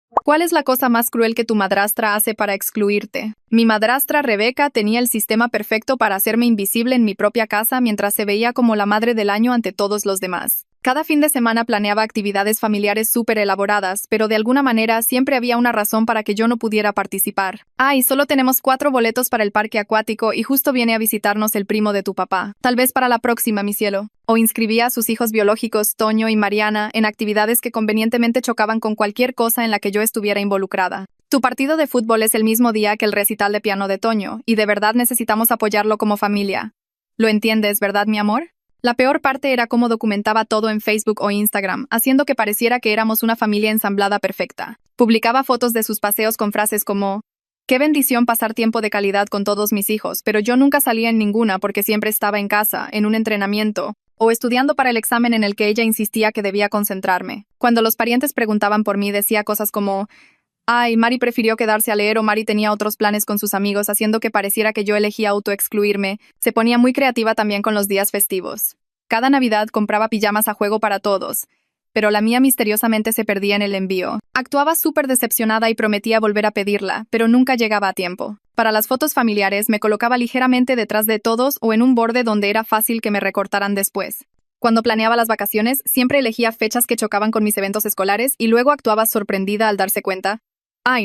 ¿Cuál es la cosa más cruel que tu madrastra hace para excluirte? Mi madrastra Rebeca tenía el sistema perfecto para hacerme invisible en mi propia casa mientras se veía como la madre del año ante todos los demás. Cada fin de semana planeaba actividades familiares súper elaboradas, pero de alguna manera siempre había una razón para que yo no pudiera participar. Y solo tenemos 4 boletos para el parque acuático y justo viene a visitarnos el primo de tu papá. Tal vez para la próxima, mi cielo. O inscribía a sus hijos biológicos, Toño y Mariana, en actividades que convenientemente chocaban con cualquier cosa en la que yo estuviera involucrada. Tu partido de fútbol es el mismo día que el recital de piano de Toño, y de verdad necesitamos apoyarlo como familia. ¿Lo entiendes, verdad, mi amor? La peor parte era cómo documentaba todo en Facebook o Instagram, haciendo que pareciera que éramos una familia ensamblada perfecta. Publicaba fotos de sus paseos con frases como: «Qué bendición pasar tiempo de calidad con todos mis hijos, pero yo nunca salía en ninguna porque siempre estaba en casa, en un entrenamiento, o estudiando para el examen en el que ella insistía que debía concentrarme». Cuando los parientes preguntaban por mí, decía cosas como: Mari prefirió quedarse a leer o Mari tenía otros planes con sus amigos, haciendo que pareciera que yo elegía autoexcluirme. Se ponía muy creativa también con los días festivos. Cada Navidad compraba pijamas a juego para todos, pero la mía misteriosamente se perdía en el envío. Actuaba súper decepcionada y prometía volver a pedirla, pero nunca llegaba a tiempo. Para las fotos familiares me colocaba ligeramente detrás de todos o en un borde donde era fácil que me recortaran después. Cuando planeaba las vacaciones, siempre elegía fechas que chocaban con mis eventos escolares y luego actuaba sorprendida al darse cuenta.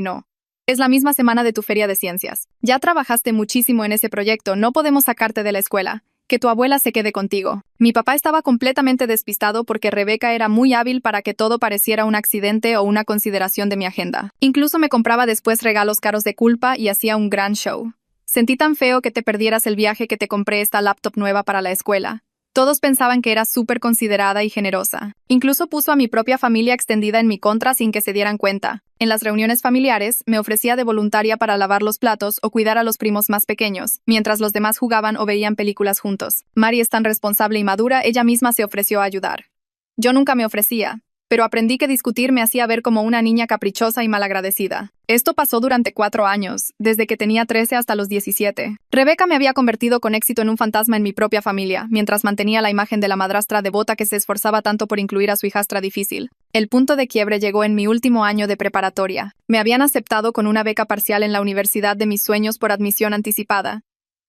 No. Es la misma semana de tu feria de ciencias. Ya trabajaste muchísimo en ese proyecto, no podemos sacarte de la escuela. Que tu abuela se quede contigo. Mi papá estaba completamente despistado porque Rebeca era muy hábil para que todo pareciera un accidente o una consideración de mi agenda. Incluso me compraba después regalos caros de culpa y hacía un gran show. Sentí tan feo que te perdieras el viaje que te compré esta laptop nueva para la escuela. Todos pensaban que era súper considerada y generosa. Incluso puso a mi propia familia extendida en mi contra sin que se dieran cuenta. En las reuniones familiares, me ofrecía de voluntaria para lavar los platos o cuidar a los primos más pequeños, mientras los demás jugaban o veían películas juntos. Mari es tan responsable y madura, ella misma se ofreció a ayudar. Yo nunca me ofrecía, pero aprendí que discutir me hacía ver como una niña caprichosa y malagradecida. Esto pasó durante 4 años, desde que tenía 13 hasta los 17. Rebeca me había convertido con éxito en un fantasma en mi propia familia, mientras mantenía la imagen de la madrastra devota que se esforzaba tanto por incluir a su hijastra difícil. El punto de quiebre llegó en mi último año de preparatoria. Me habían aceptado con una beca parcial en la universidad de mis sueños por admisión anticipada.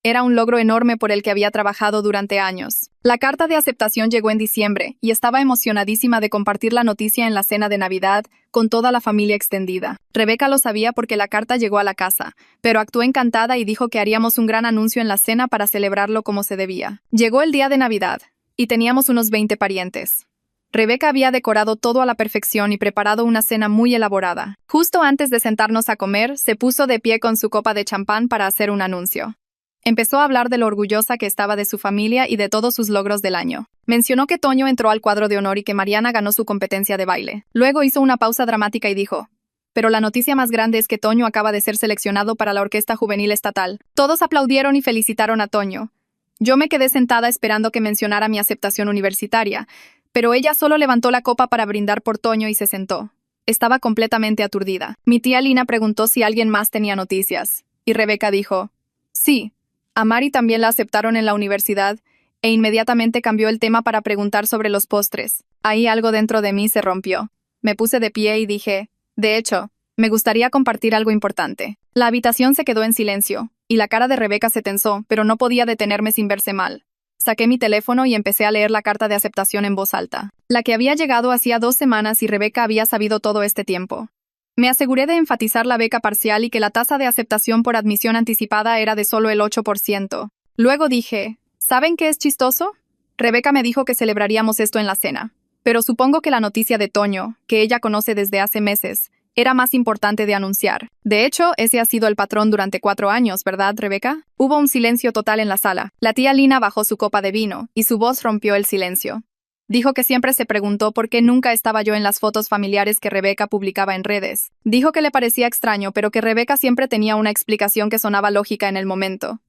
Era un logro enorme por el que había trabajado durante años. La carta de aceptación llegó en diciembre y estaba emocionadísima de compartir la noticia en la cena de Navidad con toda la familia extendida. Rebeca lo sabía porque la carta llegó a la casa, pero actuó encantada y dijo que haríamos un gran anuncio en la cena para celebrarlo como se debía. Llegó el día de Navidad y teníamos unos 20 parientes. Rebeca había decorado todo a la perfección y preparado una cena muy elaborada. Justo antes de sentarnos a comer, se puso de pie con su copa de champán para hacer un anuncio. Empezó a hablar de lo orgullosa que estaba de su familia y de todos sus logros del año. Mencionó que Toño entró al cuadro de honor y que Mariana ganó su competencia de baile. Luego hizo una pausa dramática y dijo: «Pero la noticia más grande es que Toño acaba de ser seleccionado para la Orquesta Juvenil Estatal». Todos aplaudieron y felicitaron a Toño. Yo me quedé sentada esperando que mencionara mi aceptación universitaria, pero ella solo levantó la copa para brindar por Toño y se sentó. Estaba completamente aturdida. Mi tía Lina preguntó si alguien más tenía noticias, y Rebeca dijo: «Sí. A Mari también la aceptaron en la universidad, e inmediatamente cambió el tema para preguntar sobre los postres. Ahí algo dentro de mí se rompió. Me puse de pie y dije: «De hecho, me gustaría compartir algo importante». La habitación se quedó en silencio, y la cara de Rebeca se tensó, pero no podía detenerme sin verse mal. Saqué mi teléfono y empecé a leer la carta de aceptación en voz alta. La que había llegado hacía 2 semanas y Rebeca había sabido todo este tiempo. Me aseguré de enfatizar la beca parcial y que la tasa de aceptación por admisión anticipada era de solo el 8%. Luego dije: ¿saben qué es chistoso? Rebeca me dijo que celebraríamos esto en la cena. Pero supongo que la noticia de Toño, que ella conoce desde hace meses, era más importante de anunciar. De hecho, ese ha sido el patrón durante 4 años, ¿verdad, Rebeca? Hubo un silencio total en la sala. La tía Lina bajó su copa de vino, y su voz rompió el silencio. Dijo que siempre se preguntó por qué nunca estaba yo en las fotos familiares que Rebeca publicaba en redes. Dijo que le parecía extraño, pero que Rebeca siempre tenía una explicación que sonaba lógica en el momento.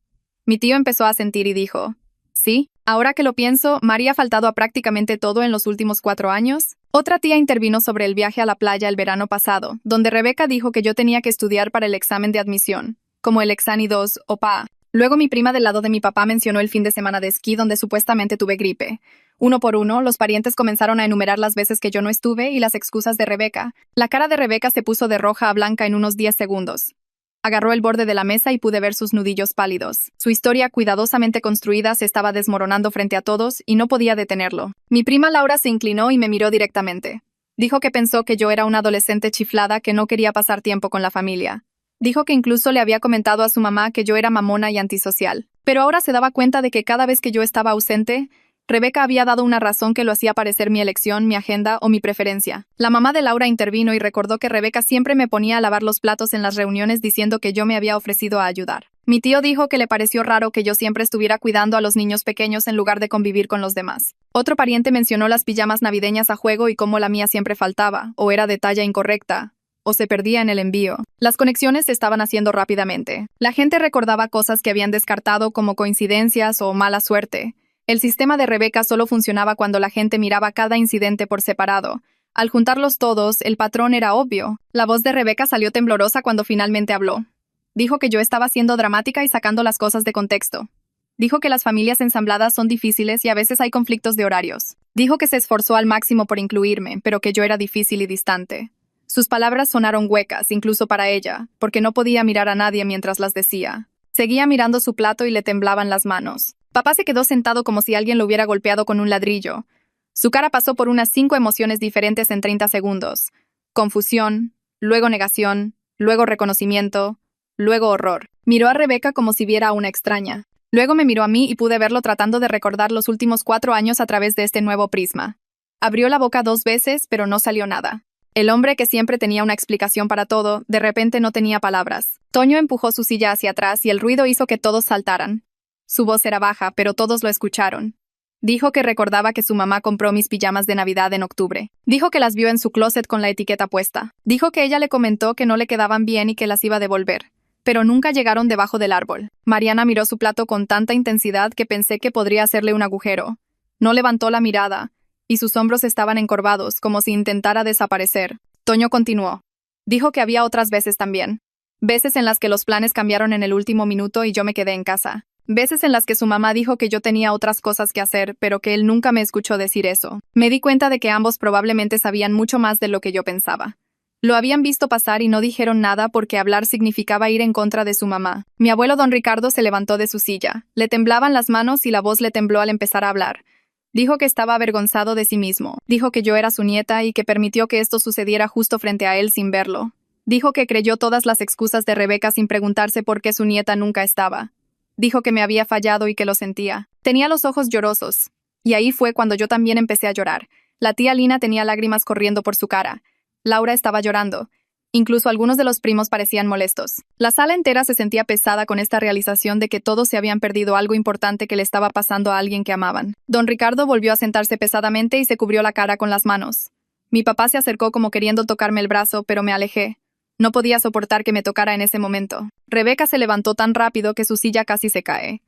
Mi tío empezó a sentir y dijo: «Sí, ahora que lo pienso, Mari ha faltado a prácticamente todo en los últimos 4 años». Otra tía intervino sobre el viaje a la playa el verano pasado, donde Rebeca dijo que yo tenía que estudiar para el examen de admisión, como el Exani 2 o PA. Luego mi prima del lado de mi papá mencionó el fin de semana de esquí donde supuestamente tuve gripe. Uno por uno, los parientes comenzaron a enumerar las veces que yo no estuve y las excusas de Rebeca. La cara de Rebeca se puso de roja a blanca en unos 10 segundos. Agarró el borde de la mesa y pude ver sus nudillos pálidos. Su historia cuidadosamente construida se estaba desmoronando frente a todos y no podía detenerlo. Mi prima Laura se inclinó y me miró directamente. Dijo que pensó que yo era una adolescente chiflada que no quería pasar tiempo con la familia. Dijo que incluso le había comentado a su mamá que yo era mamona y antisocial. Pero ahora se daba cuenta de que cada vez que yo estaba ausente, Rebeca había dado una razón que lo hacía parecer mi elección, mi agenda o mi preferencia. La mamá de Laura intervino y recordó que Rebeca siempre me ponía a lavar los platos en las reuniones diciendo que yo me había ofrecido a ayudar. Mi tío dijo que le pareció raro que yo siempre estuviera cuidando a los niños pequeños en lugar de convivir con los demás. Otro pariente mencionó las pijamas navideñas a juego y cómo la mía siempre faltaba, o era de talla incorrecta, o se perdía en el envío. Las conexiones se estaban haciendo rápidamente. La gente recordaba cosas que habían descartado como coincidencias o mala suerte. El sistema de Rebeca solo funcionaba cuando la gente miraba cada incidente por separado. Al juntarlos todos, el patrón era obvio. La voz de Rebeca salió temblorosa cuando finalmente habló. Dijo que yo estaba siendo dramática y sacando las cosas de contexto. Dijo que las familias ensambladas son difíciles y a veces hay conflictos de horarios. Dijo que se esforzó al máximo por incluirme, pero que yo era difícil y distante. Sus palabras sonaron huecas, incluso para ella, porque no podía mirar a nadie mientras las decía. Seguía mirando su plato y le temblaban las manos. Papá se quedó sentado como si alguien lo hubiera golpeado con un ladrillo. Su cara pasó por unas 5 emociones diferentes en 30 segundos. Confusión, luego negación, luego reconocimiento, luego horror. Miró a Rebeca como si viera a una extraña. Luego me miró a mí y pude verlo tratando de recordar los últimos 4 años a través de este nuevo prisma. Abrió la boca 2 veces, pero no salió nada. El hombre que siempre tenía una explicación para todo, de repente no tenía palabras. Toño empujó su silla hacia atrás y el ruido hizo que todos saltaran. Su voz era baja, pero todos lo escucharon. Dijo que recordaba que su mamá compró mis pijamas de Navidad en octubre. Dijo que las vio en su closet con la etiqueta puesta. Dijo que ella le comentó que no le quedaban bien y que las iba a devolver. Pero nunca llegaron debajo del árbol. Mariana miró su plato con tanta intensidad que pensé que podría hacerle un agujero. No levantó la mirada, y sus hombros estaban encorvados, como si intentara desaparecer. Toño continuó. Dijo que había otras veces también. Veces en las que los planes cambiaron en el último minuto y yo me quedé en casa. Veces en las que su mamá dijo que yo tenía otras cosas que hacer, pero que él nunca me escuchó decir eso. Me di cuenta de que ambos probablemente sabían mucho más de lo que yo pensaba. Lo habían visto pasar y no dijeron nada porque hablar significaba ir en contra de su mamá. Mi abuelo don Ricardo se levantó de su silla. Le temblaban las manos y la voz le tembló al empezar a hablar. Dijo que estaba avergonzado de sí mismo. Dijo que yo era su nieta y que permitió que esto sucediera justo frente a él sin verlo. Dijo que creyó todas las excusas de Rebeca sin preguntarse por qué su nieta nunca estaba. Dijo que me había fallado y que lo sentía. Tenía los ojos llorosos. Y ahí fue cuando yo también empecé a llorar. La tía Lina tenía lágrimas corriendo por su cara. Laura estaba llorando. Incluso algunos de los primos parecían molestos. La sala entera se sentía pesada con esta realización de que todos se habían perdido algo importante que le estaba pasando a alguien que amaban. Don Ricardo volvió a sentarse pesadamente y se cubrió la cara con las manos. Mi papá se acercó como queriendo tocarme el brazo, pero me alejé. No podía soportar que me tocara en ese momento. Rebeca se levantó tan rápido que su silla casi se cae.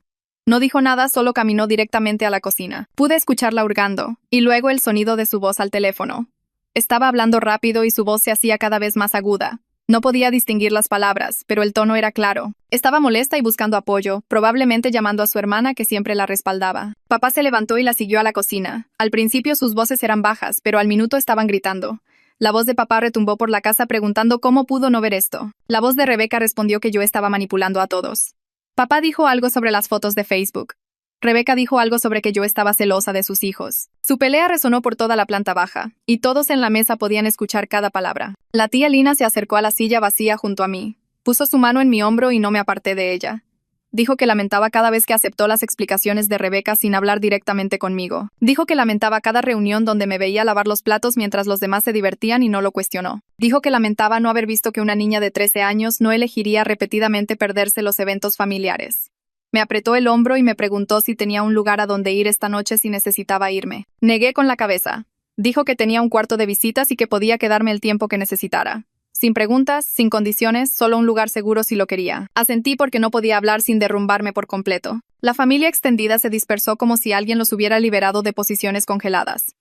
No dijo nada, solo caminó directamente a la cocina. Pude escucharla hurgando, y luego el sonido de su voz al teléfono. Estaba hablando rápido y su voz se hacía cada vez más aguda. No podía distinguir las palabras, pero el tono era claro. Estaba molesta y buscando apoyo, probablemente llamando a su hermana que siempre la respaldaba. Papá se levantó y la siguió a la cocina. Al principio sus voces eran bajas, pero al minuto estaban gritando. La voz de papá retumbó por la casa preguntando cómo pudo no ver esto. La voz de Rebeca respondió que yo estaba manipulando a todos. Papá dijo algo sobre las fotos de Facebook. Rebeca dijo algo sobre que yo estaba celosa de sus hijos. Su pelea resonó por toda la planta baja, y todos en la mesa podían escuchar cada palabra. La tía Lina se acercó a la silla vacía junto a mí. Puso su mano en mi hombro y no me aparté de ella. Dijo que lamentaba cada vez que aceptó las explicaciones de Rebeca sin hablar directamente conmigo. Dijo que lamentaba cada reunión donde me veía lavar los platos mientras los demás se divertían y no lo cuestionó. Dijo que lamentaba no haber visto que una niña de 13 años no elegiría repetidamente perderse los eventos familiares. Me apretó el hombro y me preguntó si tenía un lugar a donde ir esta noche si necesitaba irme. Negué con la cabeza. Dijo que tenía un cuarto de visitas y que podía quedarme el tiempo que necesitara. Sin preguntas, sin condiciones, solo un lugar seguro si lo quería. Asentí porque no podía hablar sin derrumbarme por completo. La familia extendida se dispersó como si alguien los hubiera liberado de posiciones congeladas.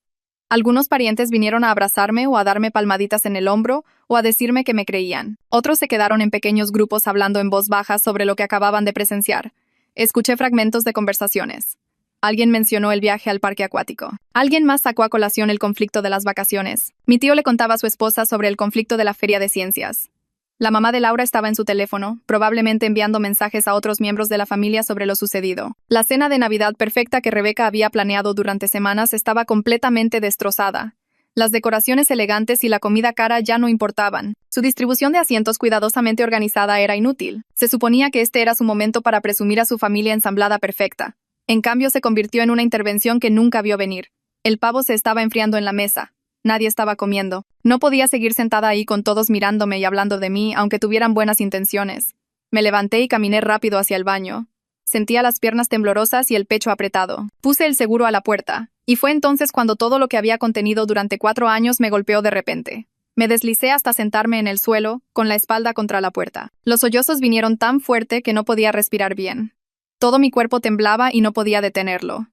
Algunos parientes vinieron a abrazarme o a darme palmaditas en el hombro o a decirme que me creían. Otros se quedaron en pequeños grupos hablando en voz baja sobre lo que acababan de presenciar. Escuché fragmentos de conversaciones. Alguien mencionó el viaje al parque acuático. Alguien más sacó a colación el conflicto de las vacaciones. Mi tío le contaba a su esposa sobre el conflicto de la feria de ciencias. La mamá de Laura estaba en su teléfono, probablemente enviando mensajes a otros miembros de la familia sobre lo sucedido. La cena de Navidad perfecta que Rebeca había planeado durante semanas estaba completamente destrozada. Las decoraciones elegantes y la comida cara ya no importaban. Su distribución de asientos cuidadosamente organizada era inútil. Se suponía que este era su momento para presumir a su familia ensamblada perfecta. En cambio, se convirtió en una intervención que nunca vio venir. El pavo se estaba enfriando en la mesa. Nadie estaba comiendo. No podía seguir sentada ahí con todos mirándome y hablando de mí, aunque tuvieran buenas intenciones. Me levanté y caminé rápido hacia el baño. Sentía las piernas temblorosas y el pecho apretado. Puse el seguro a la puerta. Y fue entonces cuando todo lo que había contenido durante 4 años me golpeó de repente. Me deslicé hasta sentarme en el suelo, con la espalda contra la puerta. Los sollozos vinieron tan fuerte que no podía respirar bien. Todo mi cuerpo temblaba y no podía detenerlo.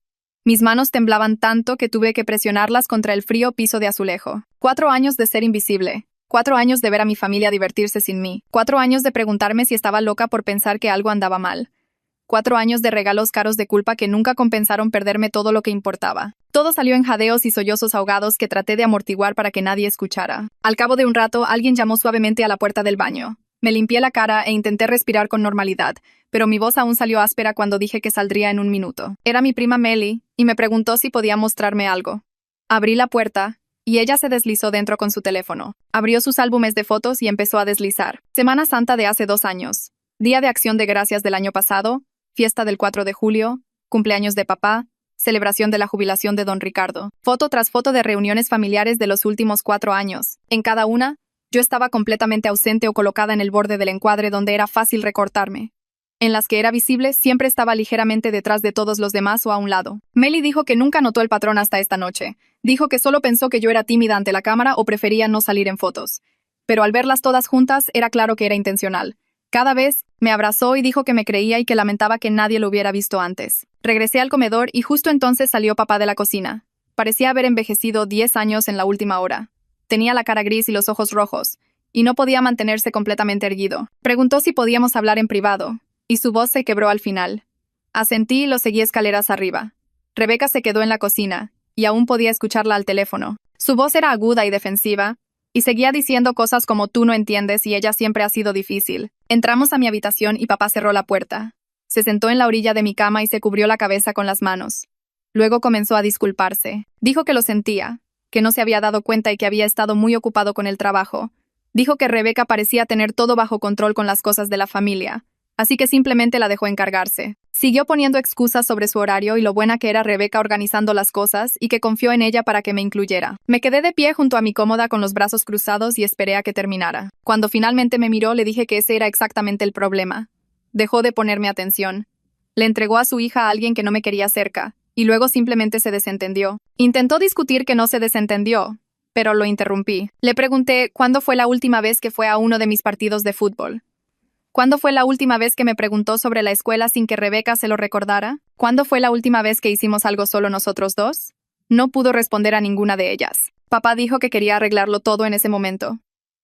Mis manos temblaban tanto que tuve que presionarlas contra el frío piso de azulejo. 4 años de ser invisible. 4 años de ver a mi familia divertirse sin mí. 4 años de preguntarme si estaba loca por pensar que algo andaba mal. 4 años de regalos caros de culpa que nunca compensaron perderme todo lo que importaba. Todo salió en jadeos y sollozos ahogados que traté de amortiguar para que nadie escuchara. Al cabo de un rato, alguien llamó suavemente a la puerta del baño. Me limpié la cara e intenté respirar con normalidad, pero mi voz aún salió áspera cuando dije que saldría en un minuto. Era mi prima Melly, y me preguntó si podía mostrarme algo. Abrí la puerta, y ella se deslizó dentro con su teléfono. Abrió sus álbumes de fotos y empezó a deslizar. Semana Santa de hace 2 años. Día de Acción de Gracias del año pasado. Fiesta del 4 de julio. Cumpleaños de papá. Celebración de la jubilación de don Ricardo. Foto tras foto de reuniones familiares de los últimos 4 años. En cada una, yo estaba completamente ausente o colocada en el borde del encuadre donde era fácil recortarme. En las que era visible, siempre estaba ligeramente detrás de todos los demás o a un lado. Melly dijo que nunca notó el patrón hasta esta noche. Dijo que solo pensó que yo era tímida ante la cámara o prefería no salir en fotos. Pero al verlas todas juntas, era claro que era intencional. Cada vez, me abrazó y dijo que me creía y que lamentaba que nadie lo hubiera visto antes. Regresé al comedor y justo entonces salió papá de la cocina. Parecía haber envejecido 10 años en la última hora. Tenía la cara gris y los ojos rojos, y no podía mantenerse completamente erguido. Preguntó si podíamos hablar en privado, y su voz se quebró al final. Asentí y lo seguí escaleras arriba. Rebeca se quedó en la cocina, y aún podía escucharla al teléfono. Su voz era aguda y defensiva, y seguía diciendo cosas como tú no entiendes y ella siempre ha sido difícil. Entramos a mi habitación y papá cerró la puerta. Se sentó en la orilla de mi cama y se cubrió la cabeza con las manos. Luego comenzó a disculparse. Dijo que lo sentía, que no se había dado cuenta y que había estado muy ocupado con el trabajo. Dijo que Rebeca parecía tener todo bajo control con las cosas de la familia, así que simplemente la dejó encargarse. Siguió poniendo excusas sobre su horario y lo buena que era Rebeca organizando las cosas y que confió en ella para que me incluyera. Me quedé de pie junto a mi cómoda con los brazos cruzados y esperé a que terminara. Cuando finalmente me miró, le dije que ese era exactamente el problema. Dejó de ponerme atención. Le entregó a su hija a alguien que no me quería cerca, y luego simplemente se desentendió. Intentó discutir que no se desentendió, pero lo interrumpí. Le pregunté cuándo fue la última vez que fue a uno de mis partidos de fútbol. ¿Cuándo fue la última vez que me preguntó sobre la escuela sin que Rebeca se lo recordara? ¿Cuándo fue la última vez que hicimos algo solo nosotros dos? No pudo responder a ninguna de ellas. Papá dijo que quería arreglarlo todo en ese momento.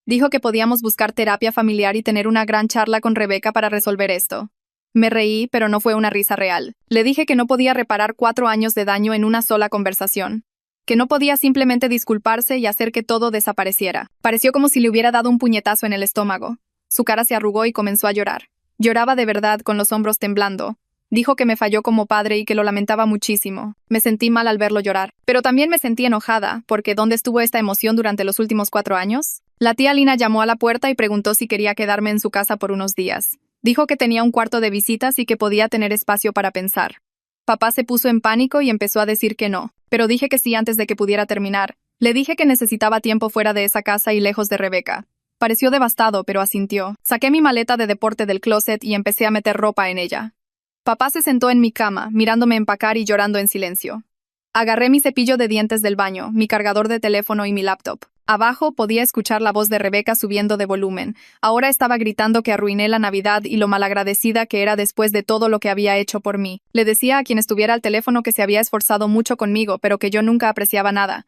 Dijo que podíamos buscar terapia familiar y tener una gran charla con Rebeca para resolver esto. Me reí, pero no fue una risa real. Le dije que no podía reparar 4 años de daño en una sola conversación. Que no podía simplemente disculparse y hacer que todo desapareciera. Pareció como si le hubiera dado un puñetazo en el estómago. Su cara se arrugó y comenzó a llorar. Lloraba de verdad, con los hombros temblando. Dijo que me falló como padre y que lo lamentaba muchísimo. Me sentí mal al verlo llorar. Pero también me sentí enojada, porque ¿dónde estuvo esta emoción durante los últimos 4 años? La tía Lina llamó a la puerta y preguntó si quería quedarme en su casa por unos días. Dijo que tenía un cuarto de visitas y que podía tener espacio para pensar. Papá se puso en pánico y empezó a decir que no, pero dije que sí antes de que pudiera terminar. Le dije que necesitaba tiempo fuera de esa casa y lejos de Rebeca. Pareció devastado, pero asintió. Saqué mi maleta de deporte del closet y empecé a meter ropa en ella. Papá se sentó en mi cama, mirándome empacar y llorando en silencio. Agarré mi cepillo de dientes del baño, mi cargador de teléfono y mi laptop. Abajo podía escuchar la voz de Rebeca subiendo de volumen. Ahora estaba gritando que arruiné la Navidad y lo malagradecida que era después de todo lo que había hecho por mí. Le decía a quien estuviera al teléfono que se había esforzado mucho conmigo, pero que yo nunca apreciaba nada.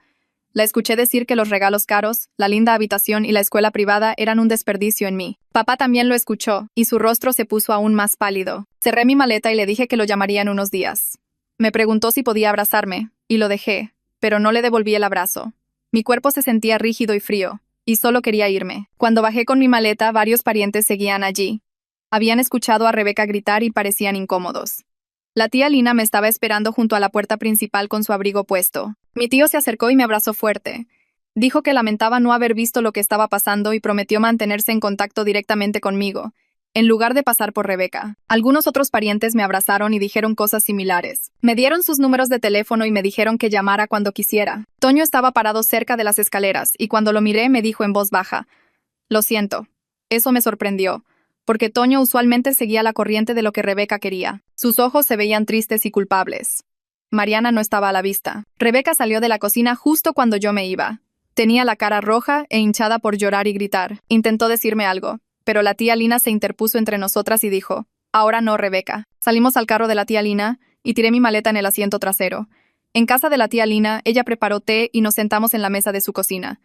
La escuché decir que los regalos caros, la linda habitación y la escuela privada eran un desperdicio en mí. Papá también lo escuchó, y su rostro se puso aún más pálido. Cerré mi maleta y le dije que lo llamaría en unos días. Me preguntó si podía abrazarme, y lo dejé, pero no le devolví el abrazo. Mi cuerpo se sentía rígido y frío, y solo quería irme. Cuando bajé con mi maleta, varios parientes seguían allí. Habían escuchado a Rebeca gritar y parecían incómodos. La tía Lina me estaba esperando junto a la puerta principal con su abrigo puesto. Mi tío se acercó y me abrazó fuerte. Dijo que lamentaba no haber visto lo que estaba pasando y prometió mantenerse en contacto directamente conmigo, en lugar de pasar por Rebeca. Algunos otros parientes me abrazaron y dijeron cosas similares. Me dieron sus números de teléfono y me dijeron que llamara cuando quisiera. Toño estaba parado cerca de las escaleras y cuando lo miré me dijo en voz baja: «Lo siento». Eso me sorprendió, porque Toño usualmente seguía la corriente de lo que Rebeca quería. Sus ojos se veían tristes y culpables. Mariana no estaba a la vista. Rebeca salió de la cocina justo cuando yo me iba. Tenía la cara roja e hinchada por llorar y gritar. Intentó decirme algo, pero la tía Lina se interpuso entre nosotras y dijo: «Ahora no, Rebeca». Salimos al carro de la tía Lina y tiré mi maleta en el asiento trasero. En casa de la tía Lina, ella preparó té y nos sentamos en la mesa de su cocina.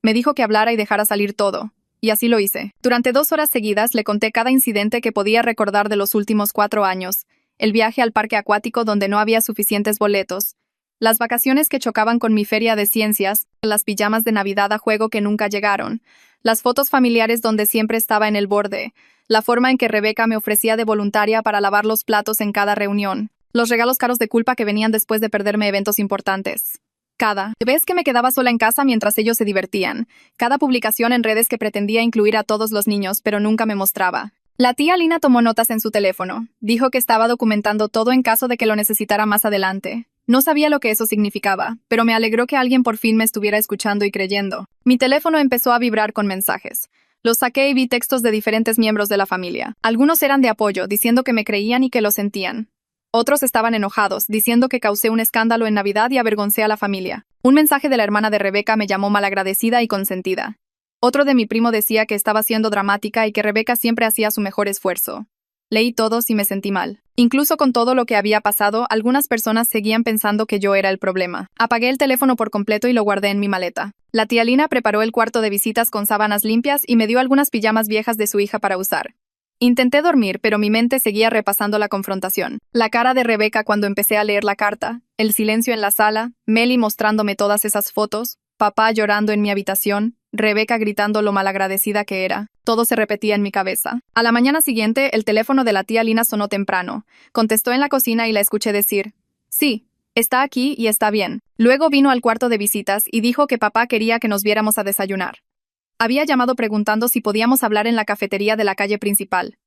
Me dijo que hablara y dejara salir todo. Y así lo hice. Durante 2 horas seguidas le conté cada incidente que podía recordar de los últimos 4 años. El viaje al parque acuático donde no había suficientes boletos. Las vacaciones que chocaban con mi feria de ciencias. Las pijamas de Navidad a juego que nunca llegaron. Las fotos familiares donde siempre estaba en el borde. La forma en que Rebeca me ofrecía de voluntaria para lavar los platos en cada reunión. Los regalos caros de culpa que venían después de perderme eventos importantes. Cada vez que me quedaba sola en casa mientras ellos se divertían. Cada publicación en redes que pretendía incluir a todos los niños, pero nunca me mostraba. La tía Lina tomó notas en su teléfono. Dijo que estaba documentando todo en caso de que lo necesitara más adelante. No sabía lo que eso significaba, pero me alegró que alguien por fin me estuviera escuchando y creyendo. Mi teléfono empezó a vibrar con mensajes. Los saqué y vi textos de diferentes miembros de la familia. Algunos eran de apoyo, diciendo que me creían y que lo sentían. Otros estaban enojados, diciendo que causé un escándalo en Navidad y avergoncé a la familia. Un mensaje de la hermana de Rebeca me llamó malagradecida y consentida. Otro de mi primo decía que estaba siendo dramática y que Rebeca siempre hacía su mejor esfuerzo. Leí todos y me sentí mal. Incluso con todo lo que había pasado, algunas personas seguían pensando que yo era el problema. Apagué el teléfono por completo y lo guardé en mi maleta. La tía Lina preparó el cuarto de visitas con sábanas limpias y me dio algunas pijamas viejas de su hija para usar. Intenté dormir, pero mi mente seguía repasando la confrontación. La cara de Rebeca cuando empecé a leer la carta, el silencio en la sala, Meli mostrándome todas esas fotos, papá llorando en mi habitación, Rebeca gritando lo malagradecida que era. Todo se repetía en mi cabeza. A la mañana siguiente, el teléfono de la tía Lina sonó temprano. Contestó en la cocina y la escuché decir: «Sí, está aquí y está bien». Luego vino al cuarto de visitas y dijo que papá quería que nos viéramos a desayunar. Había llamado preguntando si podíamos hablar en la cafetería de la calle principal.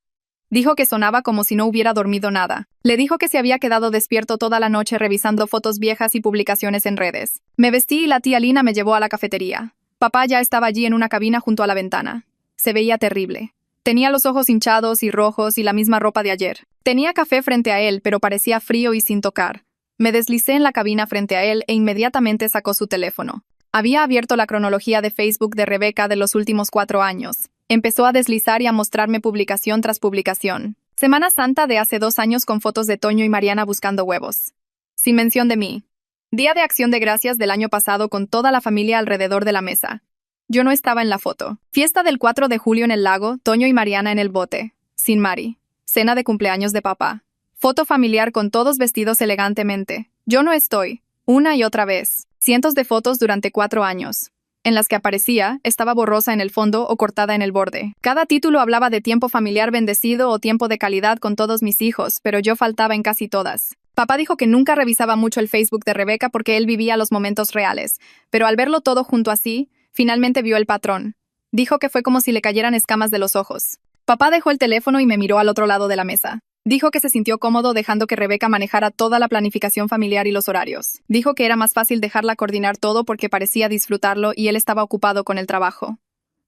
Dijo que sonaba como si no hubiera dormido nada. Le dijo que se había quedado despierto toda la noche revisando fotos viejas y publicaciones en redes. Me vestí y la tía Lina me llevó a la cafetería. Papá ya estaba allí en una cabina junto a la ventana. Se veía terrible. Tenía los ojos hinchados y rojos y la misma ropa de ayer. Tenía café frente a él, pero parecía frío y sin tocar. Me deslicé en la cabina frente a él e inmediatamente sacó su teléfono. Había abierto la cronología de Facebook de Rebeca de los últimos 4 años. Empezó a deslizar y a mostrarme publicación tras publicación. Semana Santa de hace 2 años con fotos de Toño y Mariana buscando huevos. Sin mención de mí. Día de Acción de Gracias del año pasado con toda la familia alrededor de la mesa. Yo no estaba en la foto. Fiesta del 4 de julio en el lago, Toño y Mariana en el bote. Sin Mari. Cena de cumpleaños de papá. Foto familiar con todos vestidos elegantemente. Yo no estoy. Una y otra vez. Cientos de fotos durante 4 años. En las que aparecía, estaba borrosa en el fondo o cortada en el borde. Cada título hablaba de tiempo familiar bendecido o tiempo de calidad con todos mis hijos, pero yo faltaba en casi todas. Papá dijo que nunca revisaba mucho el Facebook de Rebeca porque él vivía los momentos reales, pero al verlo todo junto así, finalmente vio el patrón. Dijo que fue como si le cayeran escamas de los ojos. Papá dejó el teléfono y me miró al otro lado de la mesa. Dijo que se sintió cómodo dejando que Rebeca manejara toda la planificación familiar y los horarios. Dijo que era más fácil dejarla coordinar todo porque parecía disfrutarlo y él estaba ocupado con el trabajo.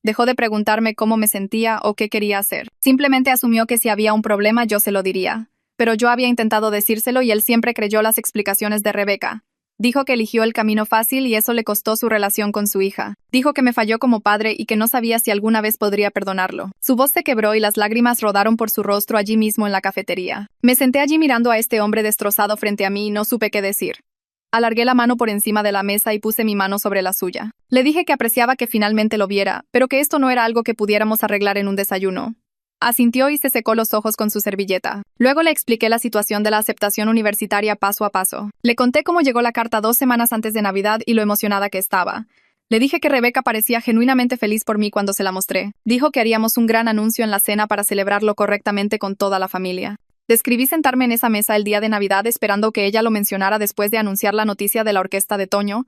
Dejó de preguntarme cómo me sentía o qué quería hacer. Simplemente asumió que si había un problema yo se lo diría. Pero yo había intentado decírselo y él siempre creyó las explicaciones de Rebeca. Dijo que eligió el camino fácil y eso le costó su relación con su hija. Dijo que me falló como padre y que no sabía si alguna vez podría perdonarlo. Su voz se quebró y las lágrimas rodaron por su rostro allí mismo en la cafetería. Me senté allí mirando a este hombre destrozado frente a mí y no supe qué decir. Alargué la mano por encima de la mesa y puse mi mano sobre la suya. Le dije que apreciaba que finalmente lo viera, pero que esto no era algo que pudiéramos arreglar en un desayuno. Asintió y se secó los ojos con su servilleta. Luego le expliqué la situación de la aceptación universitaria paso a paso. Le conté cómo llegó la carta 2 semanas antes de Navidad y lo emocionada que estaba. Le dije que Rebeca parecía genuinamente feliz por mí cuando se la mostré. Dijo que haríamos un gran anuncio en la cena para celebrarlo correctamente con toda la familia. Describí sentarme en esa mesa el día de Navidad esperando que ella lo mencionara después de anunciar la noticia de la orquesta de Toño.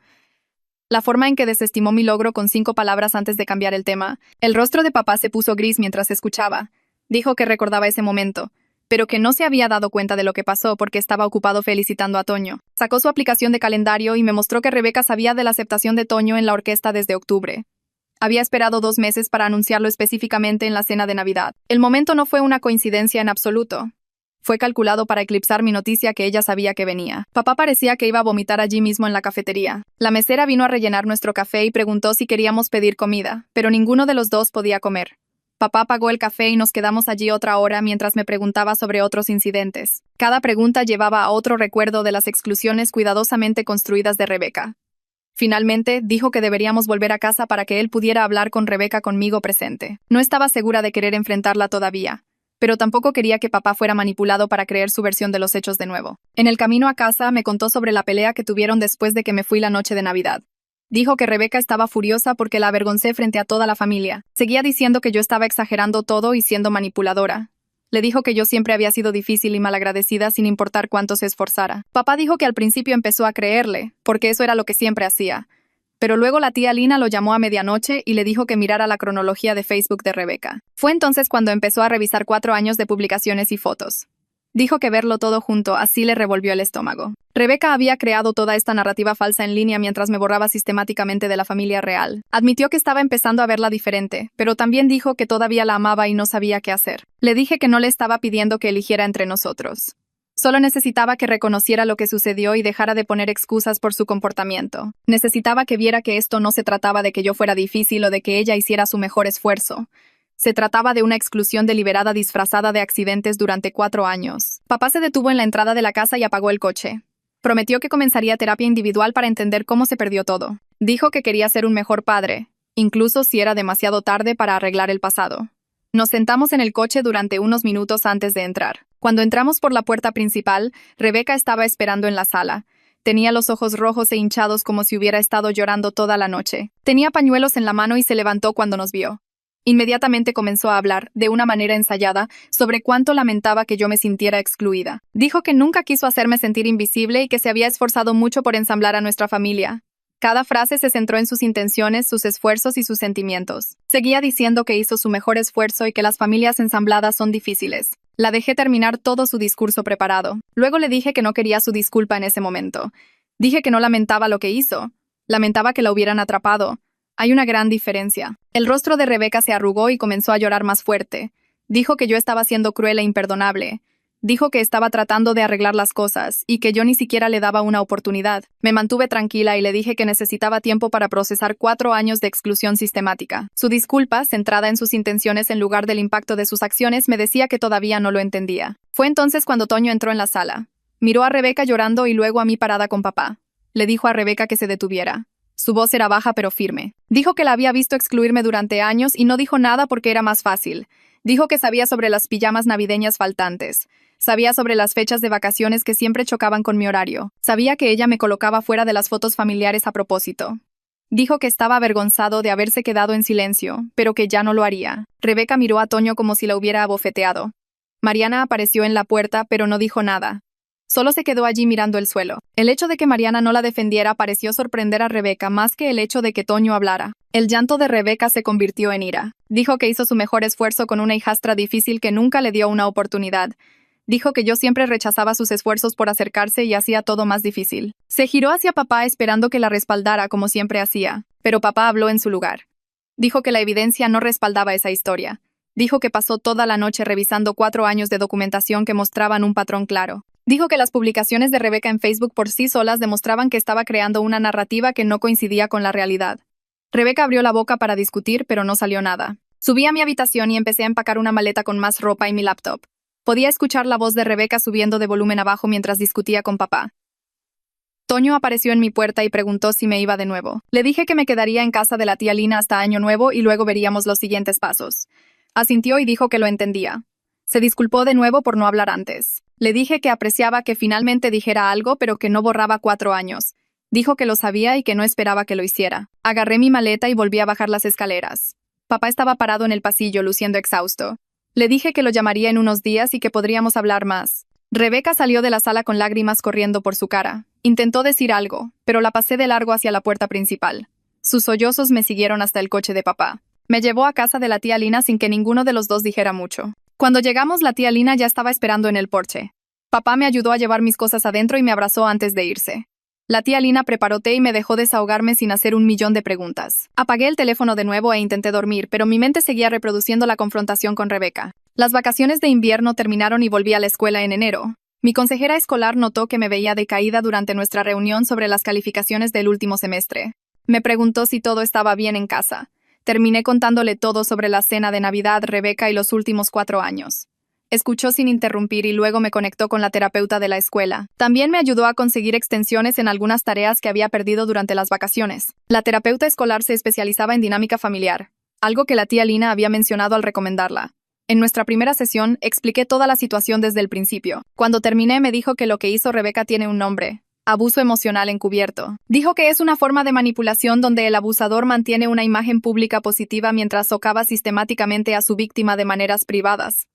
La forma en que desestimó mi logro con 5 palabras antes de cambiar el tema. El rostro de papá se puso gris mientras escuchaba. Dijo que recordaba ese momento, pero que no se había dado cuenta de lo que pasó porque estaba ocupado felicitando a Toño. Sacó su aplicación de calendario y me mostró que Rebeca sabía de la aceptación de Toño en la orquesta desde octubre. Había esperado 2 meses para anunciarlo específicamente en la cena de Navidad. El momento no fue una coincidencia en absoluto. Fue calculado para eclipsar mi noticia que ella sabía que venía. Papá parecía que iba a vomitar allí mismo en la cafetería. La mesera vino a rellenar nuestro café y preguntó si queríamos pedir comida, pero ninguno de los dos podía comer. Papá pagó el café y nos quedamos allí otra hora mientras me preguntaba sobre otros incidentes. Cada pregunta llevaba a otro recuerdo de las exclusiones cuidadosamente construidas de Rebeca. Finalmente, dijo que deberíamos volver a casa para que él pudiera hablar con Rebeca conmigo presente. No estaba segura de querer enfrentarla todavía, pero tampoco quería que papá fuera manipulado para creer su versión de los hechos de nuevo. En el camino a casa me contó sobre la pelea que tuvieron después de que me fui la noche de Navidad. Dijo que Rebeca estaba furiosa porque la avergoncé frente a toda la familia. Seguía diciendo que yo estaba exagerando todo y siendo manipuladora. Le dijo que yo siempre había sido difícil y malagradecida sin importar cuánto se esforzara. Papá dijo que al principio empezó a creerle, porque eso era lo que siempre hacía. Pero luego la tía Lina lo llamó a medianoche y le dijo que mirara la cronología de Facebook de Rebeca. Fue entonces cuando empezó a revisar 4 años de publicaciones y fotos. Dijo que verlo todo junto así le revolvió el estómago. Rebeca había creado toda esta narrativa falsa en línea mientras me borraba sistemáticamente de la familia real. Admitió que estaba empezando a verla diferente, pero también dijo que todavía la amaba y no sabía qué hacer. Le dije que no le estaba pidiendo que eligiera entre nosotros. Solo necesitaba que reconociera lo que sucedió y dejara de poner excusas por su comportamiento. Necesitaba que viera que esto no se trataba de que yo fuera difícil o de que ella hiciera su mejor esfuerzo. Se trataba de una exclusión deliberada disfrazada de accidentes durante 4 años. Papá se detuvo en la entrada de la casa y apagó el coche. Prometió que comenzaría terapia individual para entender cómo se perdió todo. Dijo que quería ser un mejor padre, incluso si era demasiado tarde para arreglar el pasado. Nos sentamos en el coche durante unos minutos antes de entrar. Cuando entramos por la puerta principal, Rebeca estaba esperando en la sala. Tenía los ojos rojos e hinchados como si hubiera estado llorando toda la noche. Tenía pañuelos en la mano y se levantó cuando nos vio. Inmediatamente comenzó a hablar, de una manera ensayada, sobre cuánto lamentaba que yo me sintiera excluida. Dijo que nunca quiso hacerme sentir invisible y que se había esforzado mucho por ensamblar a nuestra familia. Cada frase se centró en sus intenciones, sus esfuerzos y sus sentimientos. Seguía diciendo que hizo su mejor esfuerzo y que las familias ensambladas son difíciles. La dejé terminar todo su discurso preparado. Luego le dije que no quería su disculpa en ese momento. Dije que no lamentaba lo que hizo. Lamentaba que la hubieran atrapado. Hay una gran diferencia. El rostro de Rebeca se arrugó y comenzó a llorar más fuerte. Dijo que yo estaba siendo cruel e imperdonable. Dijo que estaba tratando de arreglar las cosas y que yo ni siquiera le daba una oportunidad. Me mantuve tranquila y le dije que necesitaba tiempo para procesar 4 años de exclusión sistemática. Su disculpa, centrada en sus intenciones en lugar del impacto de sus acciones, me decía que todavía no lo entendía. Fue entonces cuando Toño entró en la sala. Miró a Rebeca llorando y luego a mí parada con papá. Le dijo a Rebeca que se detuviera. Su voz era baja pero firme. Dijo que la había visto excluirme durante años y no dijo nada porque era más fácil. Dijo que sabía sobre las pijamas navideñas faltantes. Sabía sobre las fechas de vacaciones que siempre chocaban con mi horario. Sabía que ella me colocaba fuera de las fotos familiares a propósito. Dijo que estaba avergonzado de haberse quedado en silencio, pero que ya no lo haría. Rebeca miró a Toño como si la hubiera abofeteado. Mariana apareció en la puerta, pero no dijo nada. Solo se quedó allí mirando el suelo. El hecho de que Mariana no la defendiera pareció sorprender a Rebeca más que el hecho de que Toño hablara. El llanto de Rebeca se convirtió en ira. Dijo que hizo su mejor esfuerzo con una hijastra difícil que nunca le dio una oportunidad. Dijo que yo siempre rechazaba sus esfuerzos por acercarse y hacía todo más difícil. Se giró hacia papá esperando que la respaldara como siempre hacía, pero papá habló en su lugar. Dijo que la evidencia no respaldaba esa historia. Dijo que pasó toda la noche revisando 4 años de documentación que mostraban un patrón claro. Dijo que las publicaciones de Rebeca en Facebook por sí solas demostraban que estaba creando una narrativa que no coincidía con la realidad. Rebeca abrió la boca para discutir, pero no salió nada. Subí a mi habitación y empecé a empacar una maleta con más ropa y mi laptop. Podía escuchar la voz de Rebeca subiendo de volumen abajo mientras discutía con papá. Toño apareció en mi puerta y preguntó si me iba de nuevo. Le dije que me quedaría en casa de la tía Lina hasta Año Nuevo y luego veríamos los siguientes pasos. Asintió y dijo que lo entendía. Se disculpó de nuevo por no hablar antes. Le dije que apreciaba que finalmente dijera algo, pero que no borraba 4 años. Dijo que lo sabía y que no esperaba que lo hiciera. Agarré mi maleta y volví a bajar las escaleras. Papá estaba parado en el pasillo, luciendo exhausto. Le dije que lo llamaría en unos días y que podríamos hablar más. Rebeca salió de la sala con lágrimas corriendo por su cara. Intentó decir algo, pero la pasé de largo hacia la puerta principal. Sus sollozos me siguieron hasta el coche de papá. Me llevó a casa de la tía Lina sin que ninguno de los dos dijera mucho. Cuando llegamos, la tía Lina ya estaba esperando en el porche. Papá me ayudó a llevar mis cosas adentro y me abrazó antes de irse. La tía Lina preparó té y me dejó desahogarme sin hacer 1.000.000 de preguntas. Apagué el teléfono de nuevo e intenté dormir, pero mi mente seguía reproduciendo la confrontación con Rebeca. Las vacaciones de invierno terminaron y volví a la escuela en enero. Mi consejera escolar notó que me veía decaída durante nuestra reunión sobre las calificaciones del último semestre. Me preguntó si todo estaba bien en casa. Terminé contándole todo sobre la cena de Navidad, Rebeca y los últimos 4 años. Escuchó sin interrumpir y luego me conectó con la terapeuta de la escuela. También me ayudó a conseguir extensiones en algunas tareas que había perdido durante las vacaciones. La terapeuta escolar se especializaba en dinámica familiar, algo que la tía Lina había mencionado al recomendarla. En nuestra primera sesión, expliqué toda la situación desde el principio. Cuando terminé, me dijo que lo que hizo Rebeca tiene un nombre: abuso emocional encubierto. Dijo que es una forma de manipulación donde el abusador mantiene una imagen pública positiva mientras socava sistemáticamente a su víctima de maneras privadas.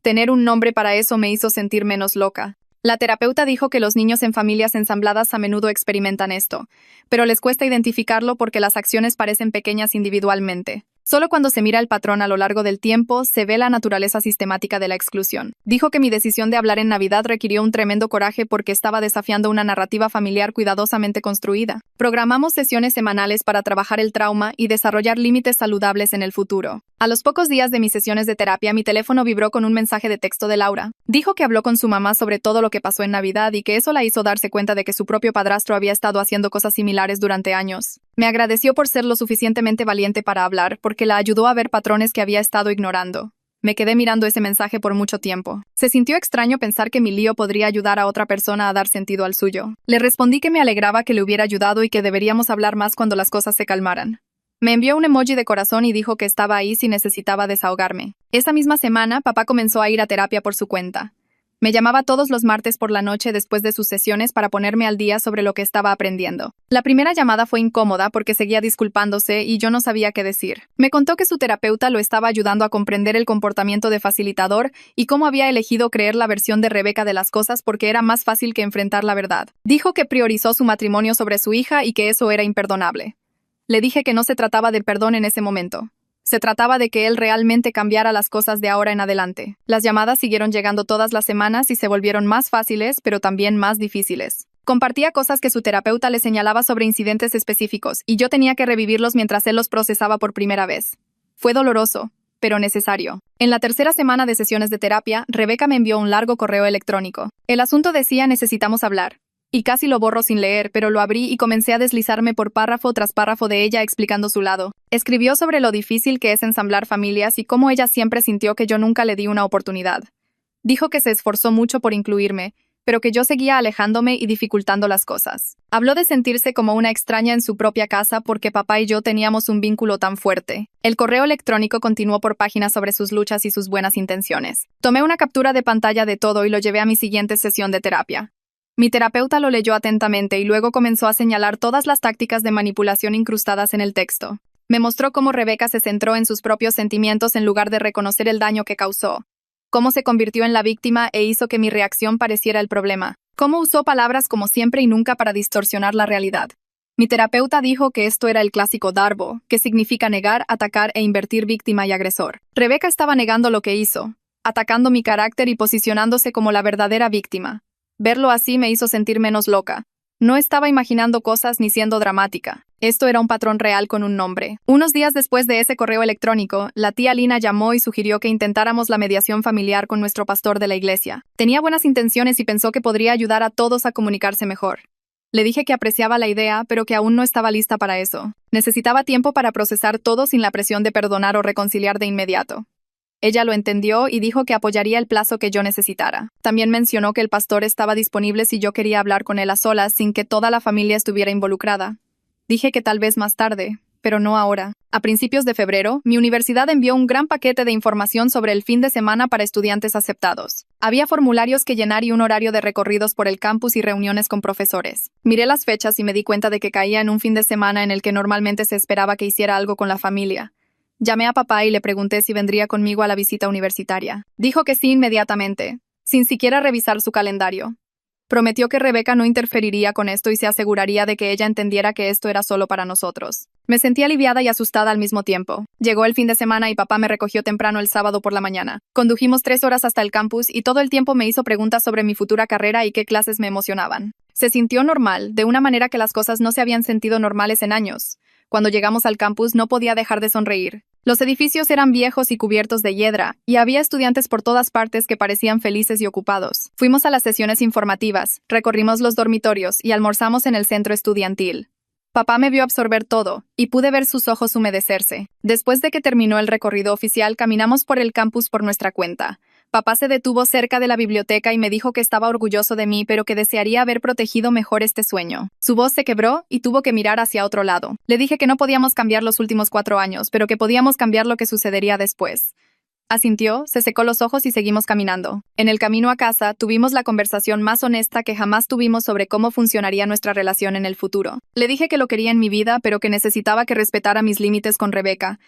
Tener un nombre para eso me hizo sentir menos loca. La terapeuta dijo que los niños en familias ensambladas a menudo experimentan esto, pero les cuesta identificarlo porque las acciones parecen pequeñas individualmente. Solo cuando se mira el patrón a lo largo del tiempo, se ve la naturaleza sistemática de la exclusión. Dijo que mi decisión de hablar en Navidad requirió un tremendo coraje porque estaba desafiando una narrativa familiar cuidadosamente construida. Programamos sesiones semanales para trabajar el trauma y desarrollar límites saludables en el futuro. A los pocos días de mis sesiones de terapia, mi teléfono vibró con un mensaje de texto de Laura. Dijo que habló con su mamá sobre todo lo que pasó en Navidad y que eso la hizo darse cuenta de que su propio padrastro había estado haciendo cosas similares durante años. Me agradeció por ser lo suficientemente valiente para hablar, porque la ayudó a ver patrones que había estado ignorando. Me quedé mirando ese mensaje por mucho tiempo. Se sintió extraño pensar que mi lío podría ayudar a otra persona a dar sentido al suyo. Le respondí que me alegraba que le hubiera ayudado y que deberíamos hablar más cuando las cosas se calmaran. Me envió un emoji de corazón y dijo que estaba ahí si necesitaba desahogarme. Esa misma semana, papá comenzó a ir a terapia por su cuenta. Me llamaba todos los martes por la noche después de sus sesiones para ponerme al día sobre lo que estaba aprendiendo. La primera llamada fue incómoda porque seguía disculpándose y yo no sabía qué decir. Me contó que su terapeuta lo estaba ayudando a comprender el comportamiento de facilitador y cómo había elegido creer la versión de Rebeca de las cosas porque era más fácil que enfrentar la verdad. Dijo que priorizó su matrimonio sobre su hija y que eso era imperdonable. Le dije que no se trataba de perdón en ese momento. Se trataba de que él realmente cambiara las cosas de ahora en adelante. Las llamadas siguieron llegando todas las semanas y se volvieron más fáciles, pero también más difíciles. Compartía cosas que su terapeuta le señalaba sobre incidentes específicos, y yo tenía que revivirlos mientras él los procesaba por primera vez. Fue doloroso, pero necesario. En la tercera semana de sesiones de terapia, Rebeca me envió un largo correo electrónico. El asunto decía: necesitamos hablar. Y casi lo borro sin leer, pero lo abrí y comencé a deslizarme por párrafo tras párrafo de ella explicando su lado. Escribió sobre lo difícil que es ensamblar familias y cómo ella siempre sintió que yo nunca le di una oportunidad. Dijo que se esforzó mucho por incluirme, pero que yo seguía alejándome y dificultando las cosas. Habló de sentirse como una extraña en su propia casa porque papá y yo teníamos un vínculo tan fuerte. El correo electrónico continuó por páginas sobre sus luchas y sus buenas intenciones. Tomé una captura de pantalla de todo y lo llevé a mi siguiente sesión de terapia. Mi terapeuta lo leyó atentamente y luego comenzó a señalar todas las tácticas de manipulación incrustadas en el texto. Me mostró cómo Rebeca se centró en sus propios sentimientos en lugar de reconocer el daño que causó. Cómo se convirtió en la víctima e hizo que mi reacción pareciera el problema. Cómo usó palabras como siempre y nunca para distorsionar la realidad. Mi terapeuta dijo que esto era el clásico Darbo, que significa negar, atacar e invertir víctima y agresor. Rebeca estaba negando lo que hizo, atacando mi carácter y posicionándose como la verdadera víctima. Verlo así me hizo sentir menos loca. No estaba imaginando cosas ni siendo dramática. Esto era un patrón real con un nombre. Unos días después de ese correo electrónico, la tía Lina llamó y sugirió que intentáramos la mediación familiar con nuestro pastor de la iglesia. Tenía buenas intenciones y pensó que podría ayudar a todos a comunicarse mejor. Le dije que apreciaba la idea, pero que aún no estaba lista para eso. Necesitaba tiempo para procesar todo sin la presión de perdonar o reconciliar de inmediato. Ella lo entendió y dijo que apoyaría el plazo que yo necesitara. También mencionó que el pastor estaba disponible si yo quería hablar con él a solas sin que toda la familia estuviera involucrada. Dije que tal vez más tarde, pero no ahora. A principios de febrero, mi universidad envió un gran paquete de información sobre el fin de semana para estudiantes aceptados. Había formularios que llenar y un horario de recorridos por el campus y reuniones con profesores. Miré las fechas y me di cuenta de que caía en un fin de semana en el que normalmente se esperaba que hiciera algo con la familia. Llamé a papá y le pregunté si vendría conmigo a la visita universitaria. Dijo que sí inmediatamente, sin siquiera revisar su calendario. Prometió que Rebeca no interferiría con esto y se aseguraría de que ella entendiera que esto era solo para nosotros. Me sentí aliviada y asustada al mismo tiempo. Llegó el fin de semana y papá me recogió temprano el sábado por la mañana. Condujimos 3 horas hasta el campus y todo el tiempo me hizo preguntas sobre mi futura carrera y qué clases me emocionaban. Se sintió normal, de una manera que las cosas no se habían sentido normales en años. Cuando llegamos al campus no podía dejar de sonreír. Los edificios eran viejos y cubiertos de hiedra, y había estudiantes por todas partes que parecían felices y ocupados. Fuimos a las sesiones informativas, recorrimos los dormitorios y almorzamos en el centro estudiantil. Papá me vio absorber todo, y pude ver sus ojos humedecerse. Después de que terminó el recorrido oficial, caminamos por el campus por nuestra cuenta. Papá se detuvo cerca de la biblioteca y me dijo que estaba orgulloso de mí, pero que desearía haber protegido mejor este sueño. Su voz se quebró y tuvo que mirar hacia otro lado. Le dije que no podíamos cambiar los últimos 4 años, pero que podíamos cambiar lo que sucedería después. Asintió, se secó los ojos y seguimos caminando. En el camino a casa, tuvimos la conversación más honesta que jamás tuvimos sobre cómo funcionaría nuestra relación en el futuro. Le dije que lo quería en mi vida, pero que necesitaba que respetara mis límites con Rebeca.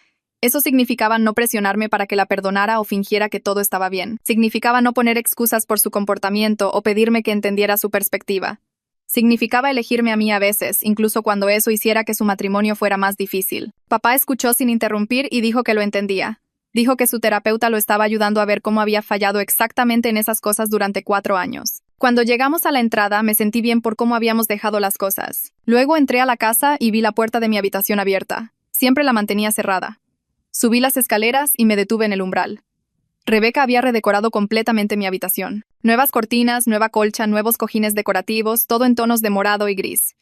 Eso significaba no presionarme para que la perdonara o fingiera que todo estaba bien. Significaba no poner excusas por su comportamiento o pedirme que entendiera su perspectiva. Significaba elegirme a mí a veces, incluso cuando eso hiciera que su matrimonio fuera más difícil. Papá escuchó sin interrumpir y dijo que lo entendía. Dijo que su terapeuta lo estaba ayudando a ver cómo había fallado exactamente en esas cosas durante 4 años. Cuando llegamos a la entrada, me sentí bien por cómo habíamos dejado las cosas. Luego entré a la casa y vi la puerta de mi habitación abierta. Siempre la mantenía cerrada. Subí las escaleras y me detuve en el umbral. Rebeca había redecorado completamente mi habitación. Nuevas cortinas, nueva colcha, nuevos cojines decorativos, todo en tonos de morado y gris.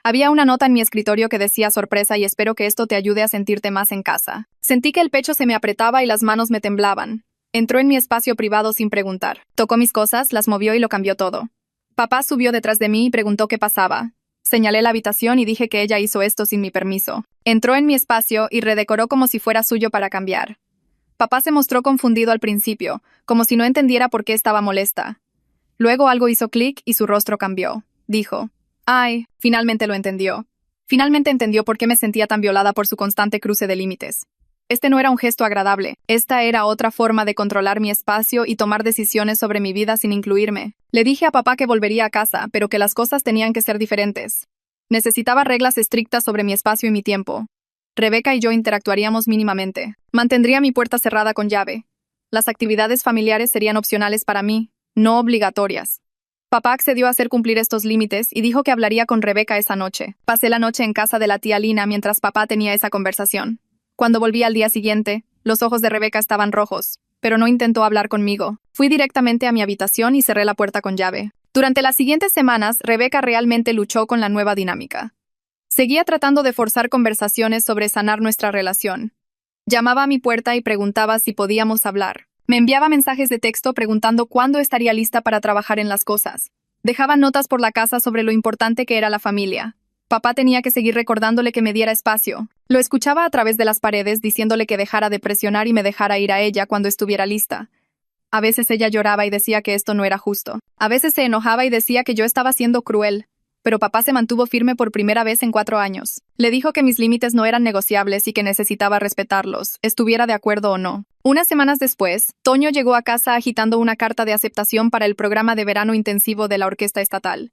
Había una nota en mi escritorio que decía sorpresa y espero que esto te ayude a sentirte más en casa. Sentí que el pecho se me apretaba y las manos me temblaban. Entró en mi espacio privado sin preguntar. Tocó mis cosas, las movió y lo cambió todo. Papá subió detrás de mí y preguntó qué pasaba. Señalé la habitación y dije que ella hizo esto sin mi permiso. Entró en mi espacio y redecoró como si fuera suyo para cambiar. Papá se mostró confundido al principio, como si no entendiera por qué estaba molesta. Luego algo hizo clic y su rostro cambió. Dijo, «Ay», finalmente lo entendió. Finalmente entendió por qué me sentía tan violada por su constante cruce de límites. Este no era un gesto agradable. Esta era otra forma de controlar mi espacio y tomar decisiones sobre mi vida sin incluirme. Le dije a papá que volvería a casa, pero que las cosas tenían que ser diferentes. Necesitaba reglas estrictas sobre mi espacio y mi tiempo. Rebeca y yo interactuaríamos mínimamente. Mantendría mi puerta cerrada con llave. Las actividades familiares serían opcionales para mí, no obligatorias. Papá accedió a hacer cumplir estos límites y dijo que hablaría con Rebeca esa noche. Pasé la noche en casa de la tía Lina mientras papá tenía esa conversación. Cuando volví al día siguiente, los ojos de Rebeca estaban rojos, pero no intentó hablar conmigo. Fui directamente a mi habitación y cerré la puerta con llave. Durante las siguientes semanas, Rebeca realmente luchó con la nueva dinámica. Seguía tratando de forzar conversaciones sobre sanar nuestra relación. Llamaba a mi puerta y preguntaba si podíamos hablar. Me enviaba mensajes de texto preguntando cuándo estaría lista para trabajar en las cosas. Dejaba notas por la casa sobre lo importante que era la familia. Papá tenía que seguir recordándole que me diera espacio. Lo escuchaba a través de las paredes diciéndole que dejara de presionar y me dejara ir a ella cuando estuviera lista. A veces ella lloraba y decía que esto no era justo. A veces se enojaba y decía que yo estaba siendo cruel. Pero papá se mantuvo firme por primera vez en 4 años. Le dijo que mis límites no eran negociables y que necesitaba respetarlos, estuviera de acuerdo o no. Unas semanas después, Toño llegó a casa agitando una carta de aceptación para el programa de verano intensivo de la orquesta estatal.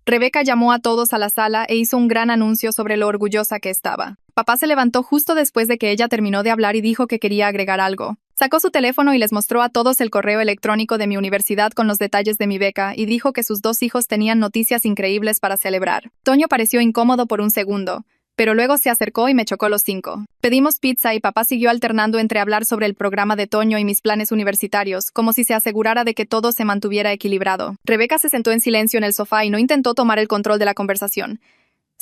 Rebeca llamó a todos a la sala e hizo un gran anuncio sobre lo orgullosa que estaba. Papá se levantó justo después de que ella terminó de hablar y dijo que quería agregar algo. Sacó su teléfono y les mostró a todos el correo electrónico de mi universidad con los detalles de mi beca y dijo que sus 2 hijos tenían noticias increíbles para celebrar. Toño pareció incómodo por un segundo, pero luego se acercó y me chocó los 5. Pedimos pizza y papá siguió alternando entre hablar sobre el programa de Toño y mis planes universitarios, como si se asegurara de que todo se mantuviera equilibrado. Rebeca se sentó en silencio en el sofá y no intentó tomar el control de la conversación.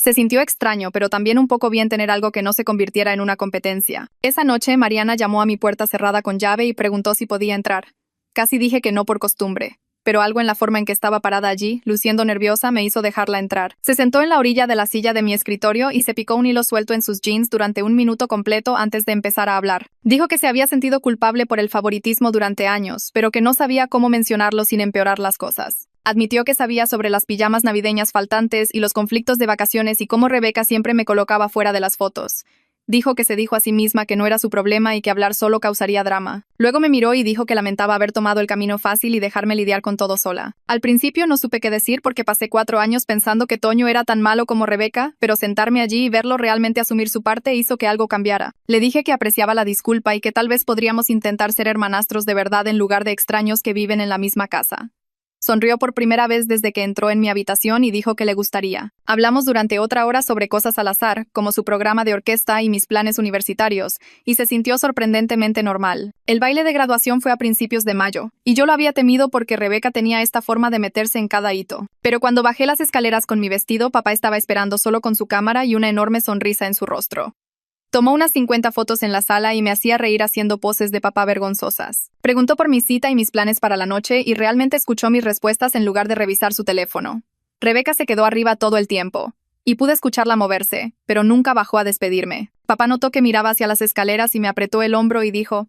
Se sintió extraño, pero también un poco bien tener algo que no se convirtiera en una competencia. Esa noche, Mariana llamó a mi puerta cerrada con llave y preguntó si podía entrar. Casi dije que no por costumbre, pero algo en la forma en que estaba parada allí, luciendo nerviosa, me hizo dejarla entrar. Se sentó en la orilla de la silla de mi escritorio y se picó un hilo suelto en sus jeans durante 1 minuto completo antes de empezar a hablar. Dijo que se había sentido culpable por el favoritismo durante años, pero que no sabía cómo mencionarlo sin empeorar las cosas. Admitió que sabía sobre las pijamas navideñas faltantes y los conflictos de vacaciones y cómo Rebeca siempre me colocaba fuera de las fotos. Dijo que se dijo a sí misma que no era su problema y que hablar solo causaría drama. Luego me miró y dijo que lamentaba haber tomado el camino fácil y dejarme lidiar con todo sola. Al principio no supe qué decir porque pasé 4 años pensando que Toño era tan malo como Rebeca, pero sentarme allí y verlo realmente asumir su parte hizo que algo cambiara. Le dije que apreciaba la disculpa y que tal vez podríamos intentar ser hermanastros de verdad en lugar de extraños que viven en la misma casa. Sonrió por primera vez desde que entró en mi habitación y dijo que le gustaría. Hablamos durante otra hora sobre cosas al azar, como su programa de orquesta y mis planes universitarios, y se sintió sorprendentemente normal. El baile de graduación fue a principios de mayo, y yo lo había temido porque Rebeca tenía esta forma de meterse en cada hito. Pero cuando bajé las escaleras con mi vestido, papá estaba esperando solo con su cámara y una enorme sonrisa en su rostro. Tomó unas 50 fotos en la sala y me hacía reír haciendo poses de papá vergonzosas. Preguntó por mi cita y mis planes para la noche y realmente escuchó mis respuestas en lugar de revisar su teléfono. Rebeca se quedó arriba todo el tiempo, y pude escucharla moverse, pero nunca bajó a despedirme. Papá notó que miraba hacia las escaleras y me apretó el hombro y dijo: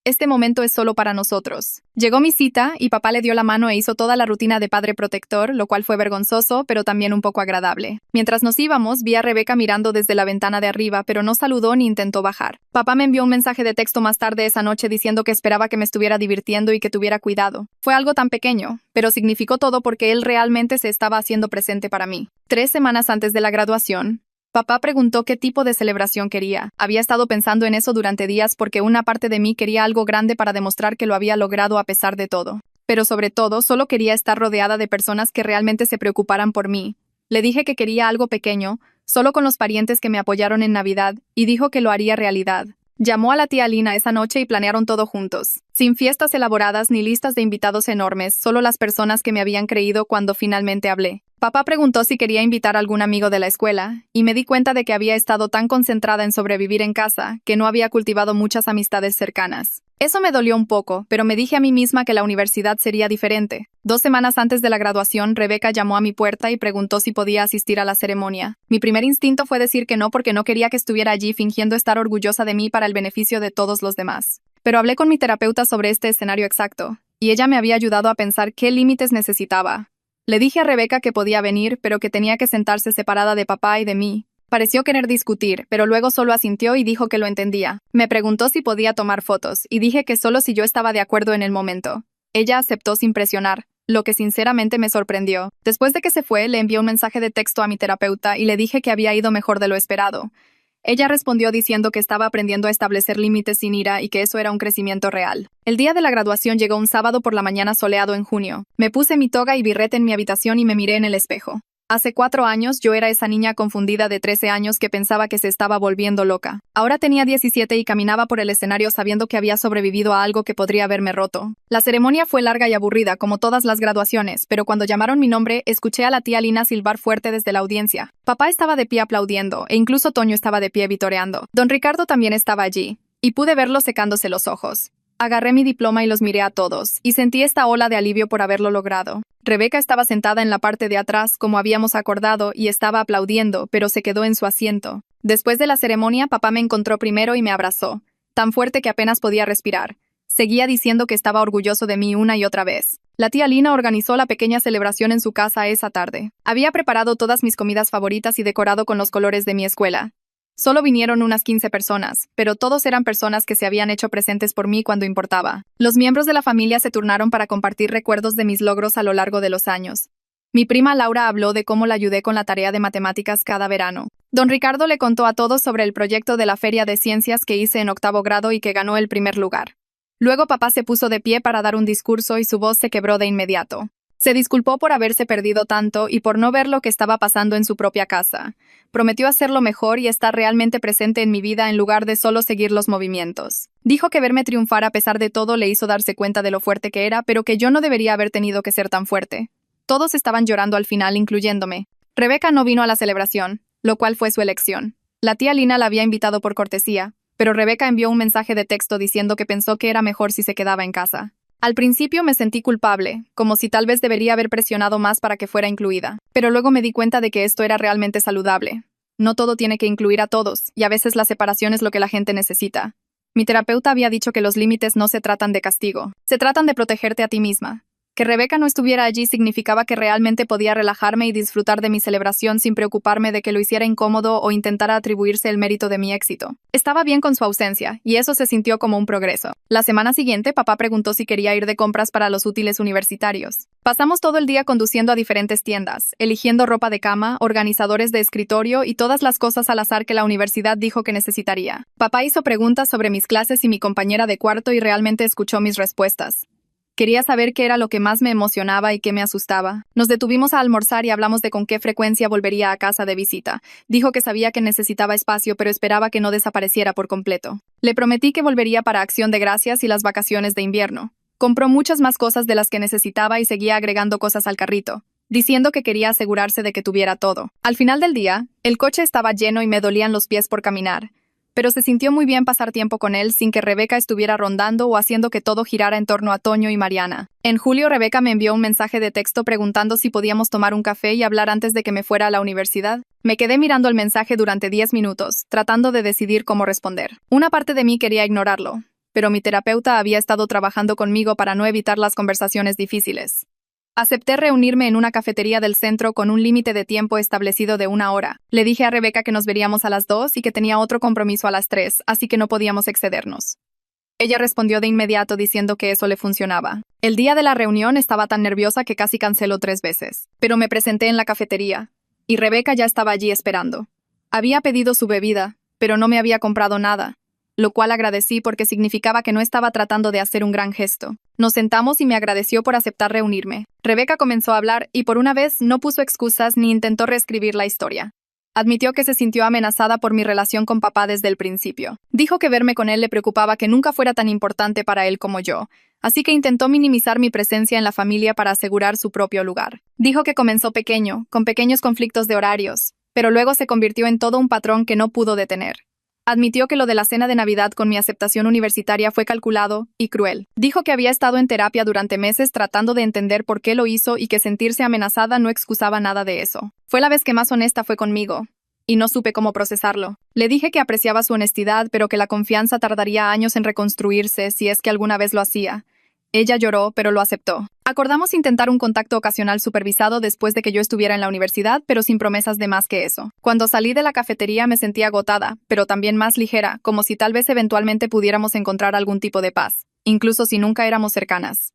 «Este momento es solo para nosotros». Llegó mi cita y papá le dio la mano e hizo toda la rutina de padre protector, lo cual fue vergonzoso, pero también un poco agradable. Mientras nos íbamos, vi a Rebeca mirando desde la ventana de arriba, pero no saludó ni intentó bajar. Papá me envió un mensaje de texto más tarde esa noche diciendo que esperaba que me estuviera divirtiendo y que tuviera cuidado. Fue algo tan pequeño, pero significó todo porque él realmente se estaba haciendo presente para mí. 3 semanas antes de la graduación, papá preguntó qué tipo de celebración quería. Había estado pensando en eso durante días porque una parte de mí quería algo grande para demostrar que lo había logrado a pesar de todo. Pero sobre todo, solo quería estar rodeada de personas que realmente se preocuparan por mí. Le dije que quería algo pequeño, solo con los parientes que me apoyaron en Navidad, y dijo que lo haría realidad. Llamó a la tía Lina esa noche y planearon todo juntos. Sin fiestas elaboradas ni listas de invitados enormes, solo las personas que me habían creído cuando finalmente hablé. Papá preguntó si quería invitar a algún amigo de la escuela, y me di cuenta de que había estado tan concentrada en sobrevivir en casa, que no había cultivado muchas amistades cercanas. Eso me dolió un poco, pero me dije a mí misma que la universidad sería diferente. 2 semanas antes de la graduación, Rebeca llamó a mi puerta y preguntó si podía asistir a la ceremonia. Mi primer instinto fue decir que no porque no quería que estuviera allí fingiendo estar orgullosa de mí para el beneficio de todos los demás. Pero hablé con mi terapeuta sobre este escenario exacto, y ella me había ayudado a pensar qué límites necesitaba. Le dije a Rebeca que podía venir, pero que tenía que sentarse separada de papá y de mí. Pareció querer discutir, pero luego solo asintió y dijo que lo entendía. Me preguntó si podía tomar fotos, y dije que solo si yo estaba de acuerdo en el momento. Ella aceptó sin presionar, lo que sinceramente me sorprendió. Después de que se fue, le envié un mensaje de texto a mi terapeuta y le dije que había ido mejor de lo esperado. Ella respondió diciendo que estaba aprendiendo a establecer límites sin ira y que eso era un crecimiento real. El día de la graduación llegó un sábado por la mañana soleado en junio. Me puse mi toga y birrete en mi habitación y me miré en el espejo. Hace 4 años yo era esa niña confundida de 13 años que pensaba que se estaba volviendo loca. Ahora tenía 17 y caminaba por el escenario sabiendo que había sobrevivido a algo que podría haberme roto. La ceremonia fue larga y aburrida, como todas las graduaciones, pero cuando llamaron mi nombre, escuché a la tía Lina silbar fuerte desde la audiencia. Papá estaba de pie aplaudiendo, e incluso Toño estaba de pie vitoreando. Don Ricardo también estaba allí, y pude verlo secándose los ojos. Agarré mi diploma y los miré a todos, y sentí esta ola de alivio por haberlo logrado. Rebeca estaba sentada en la parte de atrás, como habíamos acordado, y estaba aplaudiendo, pero se quedó en su asiento. Después de la ceremonia, papá me encontró primero y me abrazó, tan fuerte que apenas podía respirar. Seguía diciendo que estaba orgulloso de mí una y otra vez. La tía Lina organizó la pequeña celebración en su casa esa tarde. Había preparado todas mis comidas favoritas y decorado con los colores de mi escuela. Solo vinieron unas 15 personas, pero todos eran personas que se habían hecho presentes por mí cuando importaba. Los miembros de la familia se turnaron para compartir recuerdos de mis logros a lo largo de los años. Mi prima Laura habló de cómo la ayudé con la tarea de matemáticas cada verano. Don Ricardo le contó a todos sobre el proyecto de la Feria de Ciencias que hice en 8º grado y que ganó el primer lugar. Luego papá se puso de pie para dar un discurso y su voz se quebró de inmediato. Se disculpó por haberse perdido tanto y por no ver lo que estaba pasando en su propia casa. Prometió hacerlo mejor y estar realmente presente en mi vida en lugar de solo seguir los movimientos. Dijo que verme triunfar a pesar de todo le hizo darse cuenta de lo fuerte que era, pero que yo no debería haber tenido que ser tan fuerte. Todos estaban llorando al final, incluyéndome. Rebeca no vino a la celebración. lo cual fue su elección. La tía Lina la había invitado por cortesía, pero Rebeca envió un mensaje de texto diciendo que pensó que era mejor si se quedaba en casa. Al principio me sentí culpable, como si tal vez debería haber presionado más para que fuera incluida, pero luego me di cuenta de que esto era realmente saludable. No todo tiene que incluir a todos, y a veces la separación es lo que la gente necesita. Mi terapeuta había dicho que los límites no se tratan de castigo, se tratan de protegerte a ti misma. Que Rebeca no estuviera allí significaba que realmente podía relajarme y disfrutar de mi celebración sin preocuparme de que lo hiciera incómodo o intentara atribuirse el mérito de mi éxito. Estaba bien con su ausencia, y eso se sintió como un progreso. La semana siguiente, papá preguntó si quería ir de compras para los útiles universitarios. Pasamos todo el día conduciendo a diferentes tiendas, eligiendo ropa de cama, organizadores de escritorio y todas las cosas al azar que la universidad dijo que necesitaría. Papá hizo preguntas sobre mis clases y mi compañera de cuarto y realmente escuchó mis respuestas. Quería saber qué era lo que más me emocionaba y qué me asustaba. Nos detuvimos a almorzar y hablamos de con qué frecuencia volvería a casa de visita. Dijo que sabía que necesitaba espacio, pero esperaba que no desapareciera por completo. Le prometí que volvería para Acción de Gracias y las vacaciones de invierno. Compró muchas más cosas de las que necesitaba y seguía agregando cosas al carrito, diciendo que quería asegurarse de que tuviera todo. Al final del día, el coche estaba lleno y me dolían los pies por caminar. Pero se sintió muy bien pasar tiempo con él sin que Rebeca estuviera rondando o haciendo que todo girara en torno a Toño y Mariana. En julio, Rebeca me envió un mensaje de texto preguntando si podíamos tomar un café y hablar antes de que me fuera a la universidad. Me quedé mirando el mensaje durante 10 minutos, tratando de decidir cómo responder. Una parte de mí quería ignorarlo, pero mi terapeuta había estado trabajando conmigo para no evitar las conversaciones difíciles. Acepté reunirme en una cafetería del centro con un límite de tiempo establecido de 1 hora. Le dije a Rebeca que nos veríamos a las 2 y que tenía otro compromiso a las 3, así que no podíamos excedernos. Ella respondió de inmediato diciendo que eso le funcionaba. El día de la reunión estaba tan nerviosa que casi canceló 3 veces. Pero me presenté en la cafetería, y Rebeca ya estaba allí esperando. Había pedido su bebida, pero no me había comprado nada, lo cual agradecí porque significaba que no estaba tratando de hacer un gran gesto. Nos sentamos y me agradeció por aceptar reunirme. Rebeca comenzó a hablar y por una vez no puso excusas ni intentó reescribir la historia. Admitió que se sintió amenazada por mi relación con papá desde el principio. Dijo que verme con él le preocupaba que nunca fuera tan importante para él como yo, así que intentó minimizar mi presencia en la familia para asegurar su propio lugar. Dijo que comenzó pequeño, con pequeños conflictos de horarios, pero luego se convirtió en todo un patrón que no pudo detener. Admitió que lo de la cena de Navidad con mi aceptación universitaria fue calculado y cruel. Dijo que había estado en terapia durante meses tratando de entender por qué lo hizo y que sentirse amenazada no excusaba nada de eso. Fue la vez que más honesta fue conmigo, y no supe cómo procesarlo. Le dije que apreciaba su honestidad, pero que la confianza tardaría años en reconstruirse si es que alguna vez lo hacía. Ella lloró, pero lo aceptó. Acordamos intentar un contacto ocasional supervisado después de que yo estuviera en la universidad, pero sin promesas de más que eso. Cuando salí de la cafetería me sentí agotada, pero también más ligera, como si tal vez eventualmente pudiéramos encontrar algún tipo de paz, incluso si nunca éramos cercanas.